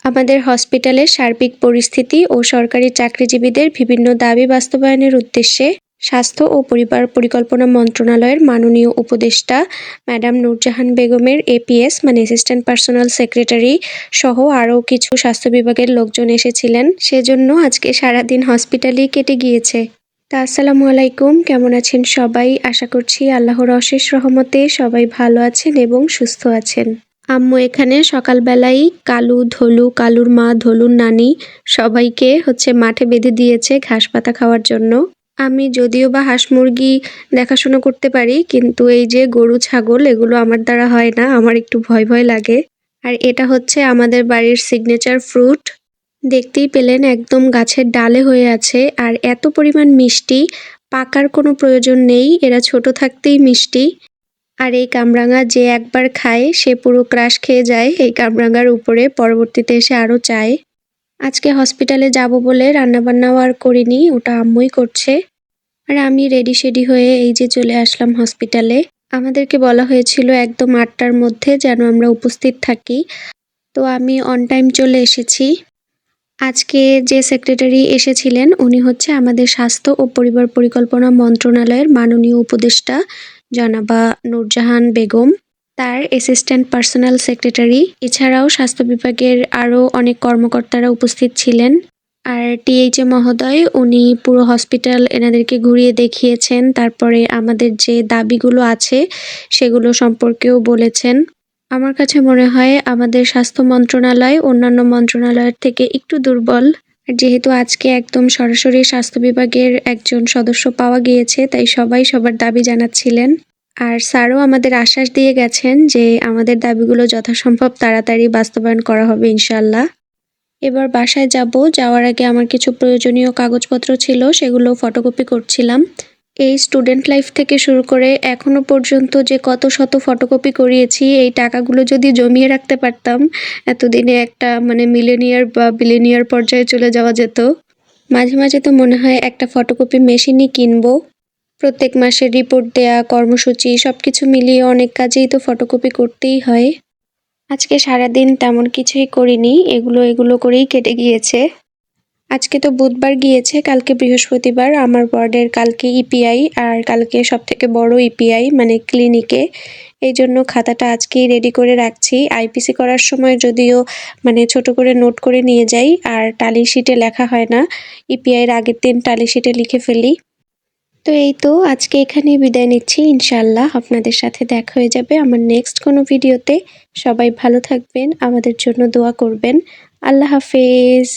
আমাদের হসপিটালের সার্বিক পরিস্থিতি ও সরকারি চাকরিজীবীদের বিভিন্ন দাবি বাস্তবায়নের উদ্দেশ্যে স্বাস্থ্য ও পরিবার পরিকল্পনা মন্ত্রণালয়ের মাননীয় উপদেষ্টা ম্যাডাম নূরজাহান বেগমের এপিএস মানে অ্যাসিস্ট্যান্ট পার্সোনাল সেক্রেটারি সহ আরও কিছু স্বাস্থ্য বিভাগের লোকজন এসেছিলেন। সেজন্য আজকে সারাদিন হসপিটালেই কেটে গিয়েছে। তা আসসালামু আলাইকুম, কেমন আছেন সবাই? আশা করছি আল্লাহর অশেষ রহমতে সবাই ভালো আছেন এবং সুস্থ আছেন। আম্মু এখানে সকালবেলাই কালু, ধলু, কালুর মা, ধলুর নানি সবাইকে মাঠে বেঁধে দিয়েছে ঘাস পাতা খাওয়ার জন্য। আমি যদিও বা হাঁস মুরগি দেখাশোনা করতে পারি, কিন্তু এই যে গরু ছাগল এগুলো আমার দ্বারা হয় না, আমার একটু ভয় ভয় লাগে। আর এটা হচ্ছে আমাদের বাড়ির সিগনেচার ফ্রুট। দেখতেই পেলেন একদম গাছের ডালে হয়ে আছে, আর এত পরিমাণ মিষ্টি, পাকার কোনো প্রয়োজন নেই, এরা ছোট থাকতেই মিষ্টি। আর এই কামরাঙা যে একবার খায় সে পুরো ক্রাশ খেয়ে যায় এই কামরাঙার উপরে, পরবর্তীতে এসে আরও চায়। আজকে হসপিটালে যাব বলে রান্নাবান্নাও আর করিনি, ওটা আম্মুই করছে। আর আমি রেডি সেডি হয়ে এই যে চলে আসলাম হসপিটালে। আমাদেরকে বলা হয়েছিল একদম ৮টার মধ্যে যেন আমরা উপস্থিত থাকি, তো আমি অন টাইম চলে এসেছি। আজকে যে সেক্রেটারি এসেছিলেন উনি আমাদের স্বাস্থ্য ও পরিবার পরিকল্পনা মন্ত্রণালয়ের মাননীয় উপদেষ্টা জনাবা নূরজাহান বেগম, তার অ্যাসিস্ট্যান্ট পার্সোনাল সেক্রেটারি, এছাড়াও স্বাস্থ্য বিভাগের আরও অনেক কর্মকর্তারা উপস্থিত ছিলেন। আর টিএইচএ মহোদয় উনি পুরো হসপিটাল এনাদেরকে ঘুরিয়ে দেখিয়েছেন, তারপরে আমাদের যে দাবিগুলো আছে সেগুলো সম্পর্কেও বলেছেন। আমার কাছে মনে হয় আমাদের স্বাস্থ্য মন্ত্রণালয় অন্যান্য মন্ত্রণালয়ের থেকে একটু দুর্বল। আর যেহেতু আজকে একদম সরাসরি স্বাস্থ্য বিভাগের একজন সদস্য পাওয়া গিয়েছে, তাই সবাই সবার দাবি জানাচ্ছিলেন। আর স্যারও আমাদের আশ্বাস দিয়ে গেছেন যে আমাদের দাবিগুলো যথাসম্ভব তাড়াতাড়ি বাস্তবায়ন করা হবে ইনশাল্লাহ। এবার বাসায় যাব, যাওয়ার আগে আমার কিছু প্রয়োজনীয় কাগজপত্র ছিল, সেগুলো ফটোকপি করছিলাম। এই স্টুডেন্ট লাইফ থেকে শুরু করে এখনো পর্যন্ত যে কত শত ফটোকপি করিয়েছি, এই টাকাগুলো যদি জমিয়ে রাখতে পারতাম এতদিনে একটা মিলেনিয়ার বা বিলিনিয়ার পর্যায়ে চলে যাওয়া যেত। মাঝে মাঝে তো মনে হয় একটা ফটোকপি মেশিনই কিনবো। প্রত্যেক মাসে রিপোর্ট দেয়া, কর্মসূচি সবকিছু মিলিয়ে অনেক কাজেই তো ফটোকপি করতেই হয়। আজকে সারাদিন তেমন কিছুই করিনি, এগুলো করেই কেটে গিয়েছে। আজকে তো বুধবার গিয়েছে, কালকে বৃহস্পতিবার, আমার ওয়ার্ডের কালকে ইপিআই, আর কালকে সবথেকে বড় ইপিআই ক্লিনিকে। এই জন্য খাতাটা আজকেই রেডি করে রাখছি। আইপিসি করার সময় যদিও ছোট করে নোট করে নিয়ে যাই, আর টালি শিটে লেখা হয় না, ইপিআইয়ের আগের দিন টালি শিটে লিখে ফেলি। তো এই তো আজকে এখানেই বিদায় নিচ্ছি, ইনশাল্লাহ আপনাদের সাথে দেখা হয়ে যাবে আমার নেক্সট কোনো ভিডিওতে। সবাই ভালো থাকবেন, আমাদের জন্য দোয়া করবেন। আল্লাহ হাফেজ।